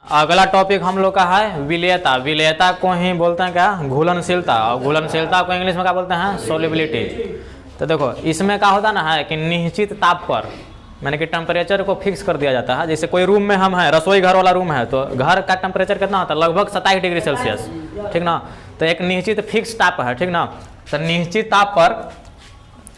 अगला टॉपिक हम लोग का है विलेयता। विलेयता को ही बोलते हैं क्या, घुलनशीलता। और घुलनशीलता को इंग्लिश में क्या बोलते हैं, सोल्युबिलिटी। तो देखो इसमें क्या होता ना है कि निश्चित ताप पर यानी कि टेम्परेचर को फिक्स कर दिया जाता है। जैसे कोई रूम में हम हैं, रसोई घर वाला रूम है, तो घर का टेम्परेचर कितना होता है, लगभग 27 डिग्री सेल्सियस, ठीक ना। तो एक निश्चित फिक्स ताप है, ठीक ना। तो निश्चित ताप पर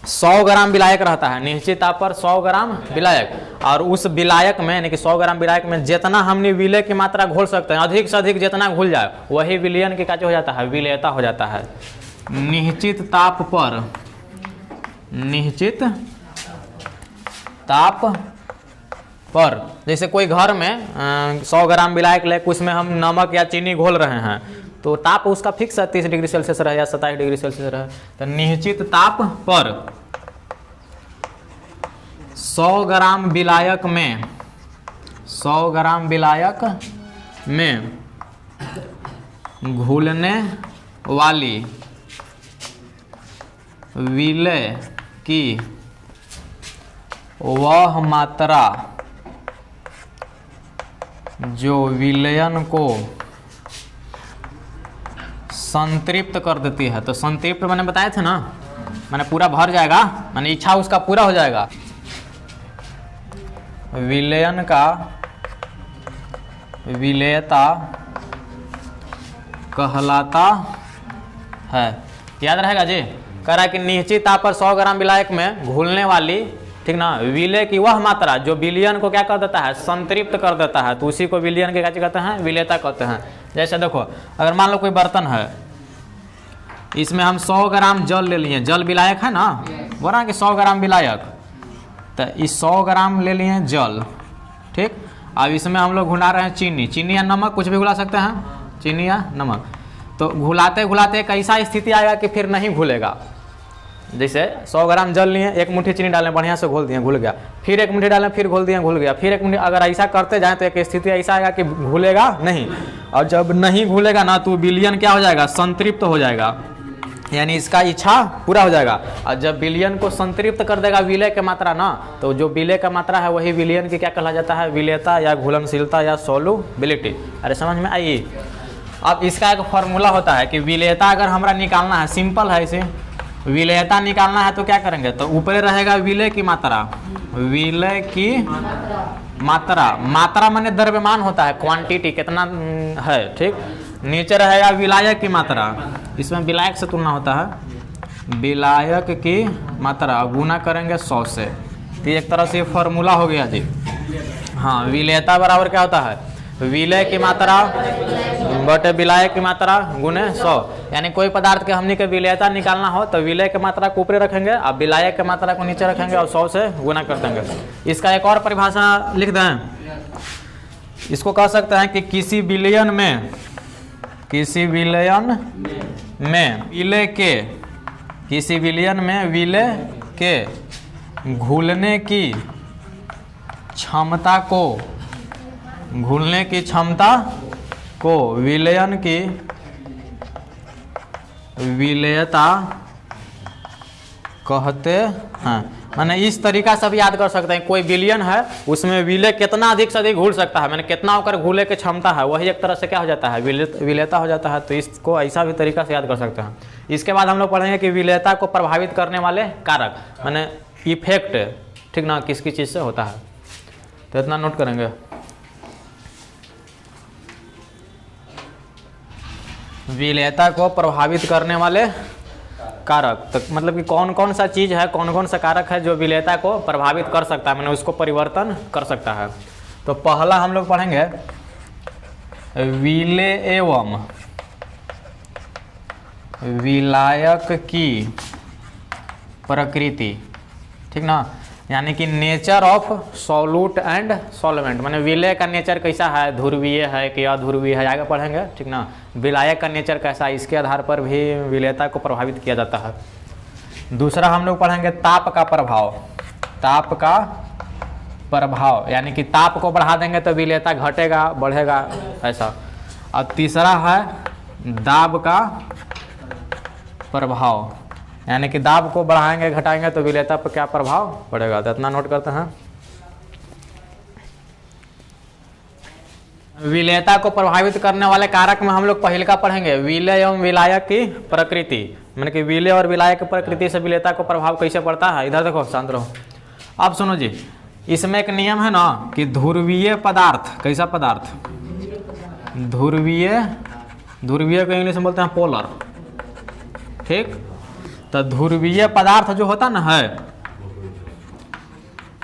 100 ग्राम विलायक रहता है, निश्चित ताप पर 100 ग्राम विलायक। और उस विलायक में यानी कि 100 ग्राम विलायक में जितना हमने विलय की मात्रा घोल सकते हैं, अधिक से अधिक जितना घुल जाए वही विलयन की क्या हो जाता है, विलेयता हो जाता है। निश्चित ताप पर, निश्चित ताप पर जैसे कोई घर में 100 ग्राम विलायक लेकर उसमें हम नमक या चीनी घोल रहे हैं, तो ताप उसका फिक्स है 30 डिग्री सेल्सियस रहे या 27 डिग्री सेल्सियस रहे। तो निश्चित ताप पर 100 ग्राम विलायक में, 100 ग्राम विलायक में घुलने वाली विलय की वह मात्रा जो विलयन को संतृप्त कर देती है। तो संतृप्त मैंने बताए थे ना, मैंने पूरा भर जाएगा, मैंने इच्छा उसका पूरा हो जाएगा। विलयन का विलेयता कहलाता है। याद रहेगा जी। कह रहा है कि निश्चित ताप पर 100 ग्राम विलायक में घुलने वाली, ठीक ना, विलय की वह मात्रा जो विलयन को क्या कर देता है, संतृप्त कर देता है, तो उसी को विलयन के क्या कहते हैं, विलेयता कहते हैं। जैसे देखो अगर मान लो कोई बर्तन है, इसमें हम 100 ग्राम जल ले लिए, जल विलायक है ना, बोला कि 100 ग्राम विलायक, तो इस 100 ग्राम ले लिए जल, ठीक। अब इसमें हम लोग घुला रहे हैं चीनी, चीनी या नमक, कुछ भी घुला सकते हैं, चीनी या नमक। तो घुलाते घुलाते एक ऐसा स्थिति आएगा कि फिर नहीं घुलेगा। जैसे 100 ग्राम जल लिए, एक मुट्ठी चीनी डालें, बढ़िया से घोल दिए, घुल गया, फिर एक मुट्ठी डालें, फिर घोल दिए, घुल गया, फिर एक मुट्ठी, अगर ऐसा करते जाएं तो एक स्थिति ऐसा आएगा कि घुलेगा नहीं। और जब नहीं घुलेगा ना तो विलयन क्या हो जाएगा, संतृप्त हो जाएगा, यानी इसका इच्छा पूरा हो जाएगा। और जब विलयन को संतृप्त कर देगा विलय की मात्रा ना, तो जो विलय का मात्रा है वही विलयन की क्या कहा जाता है, विलेयता या घुलनशीलता या सोल्युबिलिटी। अरे समझ में आई। अब इसका एक फॉर्मूला होता है कि विलेयता अगर हमारा निकालना है, सिंपल है, इसे विलेयता निकालना है तो क्या करेंगे, तो ऊपर रहेगा विलय की मात्रा, विलय की मात्रा, मात्रा माने द्रव्यमान होता है, क्वांटिटी कितना है, ठीक। नीचे रहेगा विलायक की मात्रा, इसमें विलायक से तुलना होता है, विलायक की मात्रा गुना करेंगे 100 से। तो एक तरह से फॉर्मूला हो गया जी। हाँ, विलेयता बराबर क्या होता है, विलय की मात्रा बटे विलायक की मात्रा गुने 100। यानी कोई पदार्थ के हमने के विलेयता निकालना हो तो विलय की मात्रा को ऊपर रखेंगे, अब विलायक की मात्रा को नीचे रखेंगे और 100 से गुना कर देंगे। इसका एक और परिभाषा लिख दें, इसको कह सकते हैं कि किसी विलयन में, किसी विलयन में विलय के, किसी विलयन में विलय के घुलने की क्षमता को, घुलने की क्षमता को विलयन की विलेयता कहते हैं। मैंने इस तरीका से भी याद कर सकते हैं, कोई विलयन है उसमें विलय कितना अधिक से अधिक घुल सकता है, मैंने कितना होकर घुले की क्षमता है, वही एक तरह से क्या हो जाता है, विलेयता हो जाता है। तो इसको ऐसा भी तरीका से याद कर सकते हैं। इसके बाद हम लोग पढ़ेंगे कि विलेयता को प्रभावित करने वाले कारक, मैंने इफेक्ट, ठीक ना, किस किस चीज़ से होता है। तो इतना नोट करेंगे। विलेयता को प्रभावित करने वाले कारक, तो मतलब कि कौन कौन सा चीज़ है, कौन कौन सा कारक है जो विलेयता को प्रभावित कर सकता है, मैंने उसको परिवर्तन कर सकता है। तो पहला हम लोग पढ़ेंगे विलेय एवं विलायक की प्रकृति, ठीक ना, यानी कि nature of solute and solvent, माने विलय का नेचर कैसा है, ध्रुवीय है कि अध्रुवीय है, आगे पढ़ेंगे, ठीक ना। विलायक का नेचर कैसा है, इसके आधार पर भी विलेयता को प्रभावित किया जाता है। दूसरा हम लोग पढ़ेंगे ताप का प्रभाव, ताप का प्रभाव, यानी कि ताप को बढ़ा देंगे तो विलेयता घटेगा बढ़ेगा ऐसा। और तीसरा है दाब का प्रभाव, यानी कि दाब को बढ़ाएंगे घटाएंगे तो विलेयता पर क्या प्रभाव पड़ेगा। तो इतना नोट करते हैं। विलेयता को प्रभावित करने वाले कारक में हम लोग पहले का पढ़ेंगे, विलेय एवं विलायक की प्रकृति, मैंने कि विलेय और विलायक की प्रकृति से विलेयता को प्रभाव कैसे पड़ता है। इधर देखो, शांत रहो। अब सुनो जी, इसमें एक नियम है ना कि ध्रुवीय पदार्थ, कैसा पदार्थ, ध्रुवीय, ध्रुवीय को इंग्लिश में बोलते हैं पोलर, ठीक। तो ध्रुवीय पदार्थ जो होता ना है,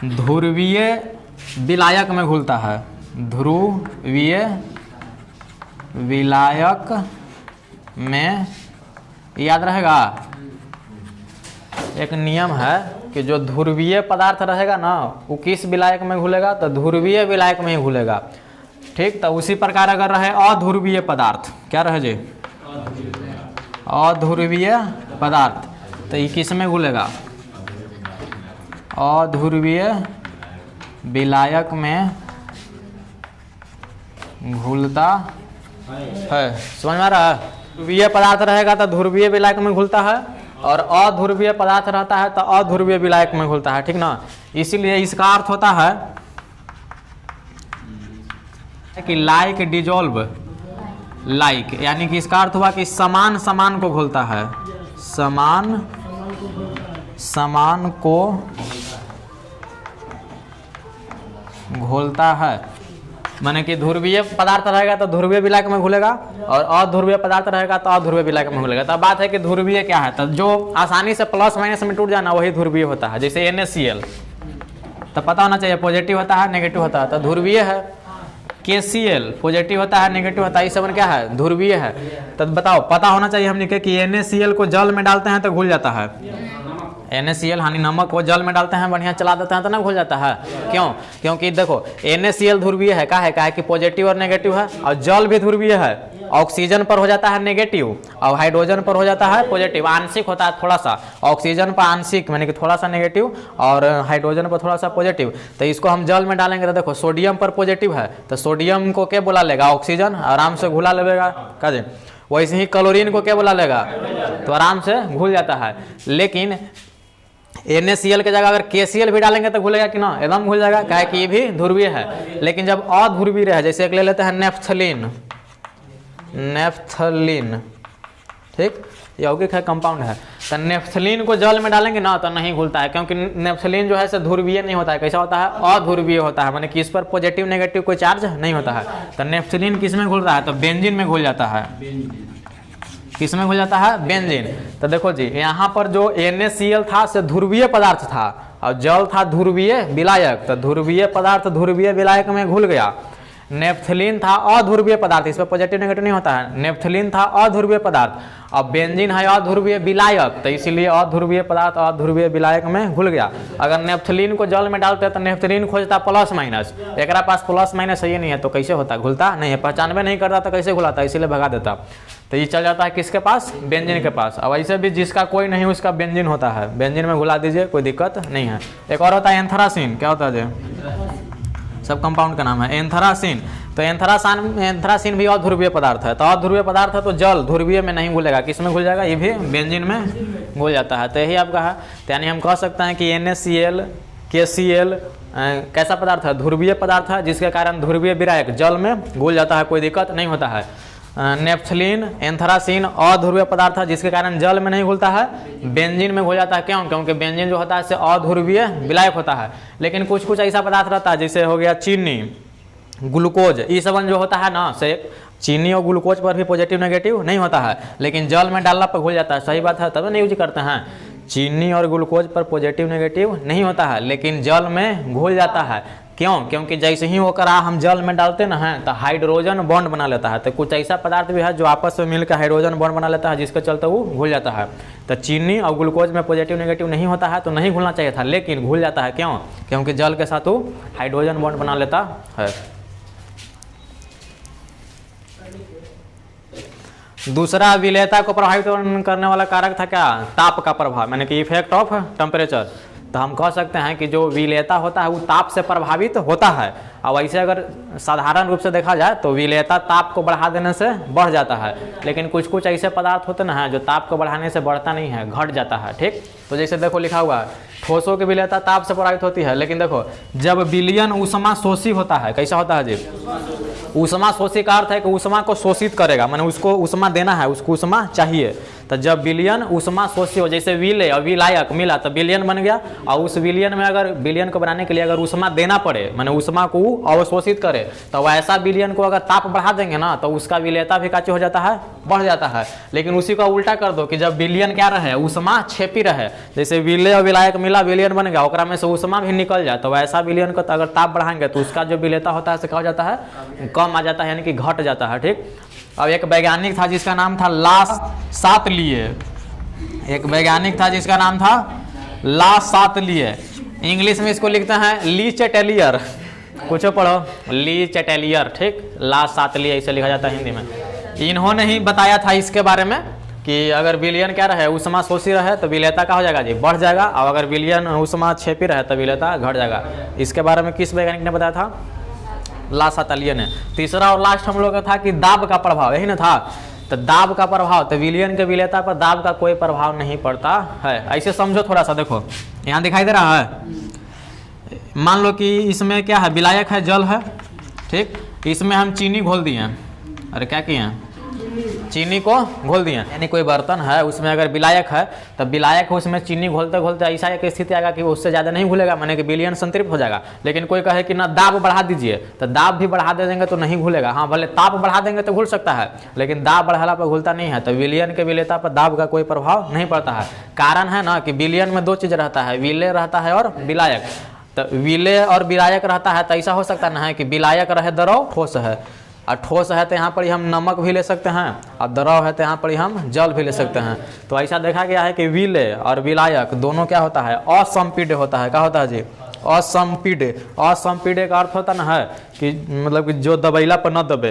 ध्रुवीय विलायक में घुलता है, ध्रुवीय विलायक में, याद रहेगा एक नियम है कि जो ध्रुवीय पदार्थ रहेगा ना वो किस विलायक में घुलेगा, तो ध्रुवीय विलायक में ही घुलेगा, ठीक। तो उसी प्रकार अगर रहे अध्रुवीय पदार्थ, क्या रहे जी, अध्रुवीय पदार्थ, तो ये किस में घुलेगा, अध्रुवीय विलायक में घुलता है। समझ में आ रहा है। ध्रुवीय पदार्थ रहेगा तो ध्रुवीय विलायक में घुलता है, और अध्रुवीय पदार्थ रहता है तो अध्रुवीय विलायक में घुलता है, ठीक ना। इसीलिए इसका अर्थ होता है कि लाइक डिजोल्व लाइक, यानी कि इसका अर्थ हुआ कि समान समान को घुलता है, समान समान को घोलता है। माने कि ध्रुवीय पदार्थ रहेगा तो ध्रुवीय विलायक में घुलेगा, और अध्रुवीय पदार्थ रहेगा तो अध्रुवीय विलायक में घुलेगा। तो बात है कि ध्रुवीय क्या है, तो जो आसानी से प्लस माइनस में टूट जाना वही ध्रुवीय होता है। जैसे NaCl, तो पता होना चाहिए पॉजिटिव होता है नेगेटिव होता है, तो ध्रुवीय है। KCl पॉजिटिव होता है नेगेटिव होता है, इस सब क्या है, ध्रुवीय है। तो बताओ, पता होना चाहिए हमने कि NaCl को जल में डालते हैं तो घुल जाता है, NaCl हानि नमक को जल में डालते हैं, बढ़िया चला देते हैं तो ना घुल जाता है। क्यों? क्योंकि देखो NaCl ध्रुवीय है, क्या है कि पॉजिटिव और नेगेटिव है, और जल भी ध्रुवीय है। ऑक्सीजन पर हो जाता है नेगेटिव और हाइड्रोजन पर हो जाता है पॉजिटिव, आंशिक होता है थोड़ा सा, ऑक्सीजन पर आंशिक माने कि थोड़ा सा नेगेटिव और हाइड्रोजन पर थोड़ा सा पॉजिटिव। तो इसको हम जल में डालेंगे तो देखो सोडियम पर पॉजिटिव है, तो सोडियम को क्या बुला लेगा, ऑक्सीजन, आराम से घुला लेगा का जी। वैसे ही क्लोरीन को क्या बुला लेगा, तो आराम से घुल जाता है। लेकिन NaCl के जगह अगर KCl भी डालेंगे तो घुलेगा कि ना, एकदम घुल जाएगा, क्या है कि ये भी ध्रुवीय है। लेकिन जब अध्रुवीय रहे, जैसे एक ले लेते हैं नेफ्थलीन, नेफ्थलीन, ठीक, यौगिक है, कंपाउंड है, तो नेफ्थलीन को जल में डालेंगे ना तो नहीं घुलता है, क्योंकि नेफ्थलीन जो है से ध्रुवीय नहीं होता है। कैसा होता है, अध्रुवीय होता है, माने कि इस पर पॉजिटिव नेगेटिव कोई चार्ज नहीं होता है। तो नेफ्थलीन किस में घुल रहा है, तो बेंजीन में घुल जाता है। किस में घुल जाता है, बेंजीन। तो देखो जी, यहाँ पर जो NaCl था से ध्रुवीय पदार्थ था और जल था ध्रुवीय विलायक, तो ध्रुवीय पदार्थ ध्रुवीय विलायक में घुल गया। नेफ्थलीन था अध्रुवीय पदार्थ, इस पर पॉजिटिव नेगेटिव नहीं होता है, नेफ्थलीन था अध्रुवीय पदार्थ, और बेंजीन है अध्रुवीय विलायक, तो इसीलिए अध्रुवीय पदार्थ अध्रुवीय विलायक में घुल गया। अगर नेफ्थलीन को जल में डालते तो नेफ्थलीन खोजता प्लस माइनस, एक पास प्लस माइनस सही नहीं है तो कैसे होता, घुलता नहीं है, पहचानवे नहीं करता तो कैसे घुलाता, इसीलिए भगा देता। तो ये चल जाता है किसके पास, बेंजीन के पास। अब ऐसे भी जिसका कोई नहीं उसका बेंजीन होता है, बेंजीन में घुला दीजिए, कोई दिक्कत नहीं है। एक और होता है एंथ्रासीन, क्या होता है, सब कंपाउंड का नाम है एंथ्रासीन। तो एंथ्रासीन भी अध्रुवीय पदार्थ है, तो अध्रुवीय पदार्थ है तो जल ध्रुवीय में नहीं घुलेगा, किस में घुल जाएगा, ये भी बेंजीन में घुल जाता है। तो यही आपका है, तो यानी हम कह सकते हैं कि NaCl KCl कैसा पदार्थ है, ध्रुवीय पदार्थ है, जिसके कारण ध्रुवीय विलायक जल में घुल जाता है, कोई दिक्कत नहीं होता है। नेफ्थलीन एंथ्रासीन अध्रुवीय पदार्थ है, जिसके कारण जल में नहीं घुलता है, बेंजीन में घुल जाता है। क्यों? क्योंकि बेंजीन जो होता है से अध्रुवीय विलायक होता है। लेकिन कुछ कुछ ऐसा पदार्थ रहता है, जैसे हो गया चीनी, ग्लूकोज, ये सब जो होता है ना, से चीनी और ग्लूकोज पर भी पॉजिटिव नेगेटिव नहीं होता है, लेकिन जल में डालना पर घुल जाता है। सही बात है, तब नहीं यूज करते हैं। चीनी और ग्लूकोज पर पॉजिटिव नेगेटिव नहीं होता है, लेकिन जल में घुल जाता है। क्यों? क्योंकि जैसे ही वो करा हम जल में डालते ना हैं तो हाइड्रोजन बॉन्ड बना लेता है। तो कुछ ऐसा पदार्थ भी है जो आपस में मिलकर हाइड्रोजन बॉन्ड बना लेता है, जिसके चलते वो घुल जाता है। तो चीनी और ग्लूकोज में पॉजिटिव नेगेटिव नहीं होता है, तो नहीं घुलना चाहिए था, लेकिन घुल जाता है। क्यों? क्योंकि जल के साथ वो हाइड्रोजन बॉन्ड बना लेता है। दूसरा विलेयता को प्रभावित करने वाला कारक था क्या, ताप का प्रभाव, यानी कि इफेक्ट ऑफ टेम्परेचर। तो हम कह सकते हैं कि जो विलेयता होता है वो ताप से प्रभावित होता है। और वैसे अगर साधारण रूप से देखा जाए तो विलेयता ताप को बढ़ा देने से बढ़ जाता है, लेकिन कुछ कुछ ऐसे पदार्थ होते ना हैं जो ताप को बढ़ाने से बढ़ता नहीं है, घट जाता है। ठीक, तो जैसे देखो लिखा हुआ है ठोसों की विलेयता ताप से प्रभावित होती है। लेकिन देखो जब विलयन ऊष्मा शोषी होता है, कैसा होता है जी? ऊष्मा शोषी का अर्थ है कि ऊष्मा को शोषित करेगा, माने उसको ऊष्मा देना है, उसको ऊष्मा चाहिए। तो जब विलयन ऊष्मा शोषी हो, जैसे विलय और विलायक मिला तो विलयन बन गया, और उस विलयन में अगर विलयन को बनाने के लिए अगर ऊष्मा देना पड़े, माने ऊष्मा को अवशोषित करे, तो वैसा विलयन को अगर ताप बढ़ा देंगे ना तो उसका विलेयता भी काची हो जाता है, बढ़ जाता है। लेकिन उसी का उल्टा कर दो कि जब विलयन क्या रहे, ऊष्मा छेपी रहे, जैसे विलय और विलायक मिला विलयन बन गया, ओकरा में से ऊष्मा भी निकल जाए, तो वैसा विलयन को अगर ताप बढ़ाएंगे तो उसका जो विलेयता होता है क्या हो जाता है, कम आ जाता है, यानी कि घट जाता है। ठीक। अब एक वैज्ञानिक था जिसका नाम था ला सातलिए, एक वैज्ञानिक था जिसका नाम था ला सातलिए, इंग्लिश में इसको लिखते हैं ली चेटेलियर, कुछ पढ़ो ली चेटेलियर। ठीक, ला सातलिए ऐसे लिखा जाता है हिंदी में। इन्होंने ही बताया था इसके बारे में कि अगर विलयन क्या रहे, ऊष्मा शोषी रहे तो विलेयता का हो जाएगा जी, बढ़ जाएगा, और अगर विलयन ऊष्मा छेपी रहे तो विलेयता घट जाएगा। इसके बारे में किस वैज्ञानिक ने बताया था? ला सातलिए ने। तीसरा और लास्ट हम लोग का था कि दाब का प्रभाव, यही ना था। तो दाब का प्रभाव, तो विलयन के विलेयता पर दाब का कोई प्रभाव नहीं पड़ता है। ऐसे समझो थोड़ा सा, देखो यहाँ दिखाई दे रहा है, मान लो कि इसमें क्या है, विलायक है, जल है। ठीक, इसमें हम चीनी घोल दिए हैं, अरे क्या किए हैं, चीनी को घोल दिए, यानी कोई बर्तन है उसमें अगर विलायक है तो विलायक उसमें चीनी घोलते घोलते ऐसा एक स्थिति आएगा कि उससे ज़्यादा नहीं घुलेगा, माने कि विलयन संतृप्त हो जाएगा। लेकिन कोई कहे कि ना दाब बढ़ा दीजिए, तो दाब भी बढ़ा दे देंगे तो नहीं घुलेगा। हाँ, भले ताप बढ़ा देंगे तो घुल सकता है, लेकिन दाब बढ़ाला पर घुलता नहीं है। तो विलयन के विलेयता पर दाब का कोई प्रभाव नहीं पड़ता है। कारण है ना कि विलयन में दो चीज़ रहता है, विलय रहता है और विलायक। तो विलय और विलायक रहता है तो ऐसा हो सकता ना है कि विलायक रहे द्रव, ठोस है, और ठोस है तो यहाँ पर हम नमक भी ले सकते हैं, और द्रव है तो यहाँ पर हम जल भी ले सकते हैं। तो ऐसा देखा गया है कि विलय और विलायक दोनों क्या होता है, असंपीड्य होता है। क्या होता है जी? असंपीड्य। असंपीड्य का अर्थ होता ना है कि मतलब कि जो दबैला पर न दबे।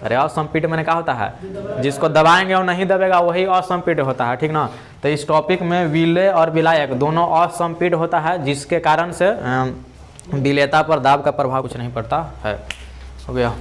अरे असंपीड्य मैंने क्या होता है, जिसको दबाएंगे और नहीं दबेगा वही असंपीड्य होता है। ठीक ना। तो इस टॉपिक में विलय और विलायक दोनों असंपीड्य होता है, जिसके कारण से विलेयता पर दाब का प्रभाव कुछ नहीं पड़ता है। हो गया।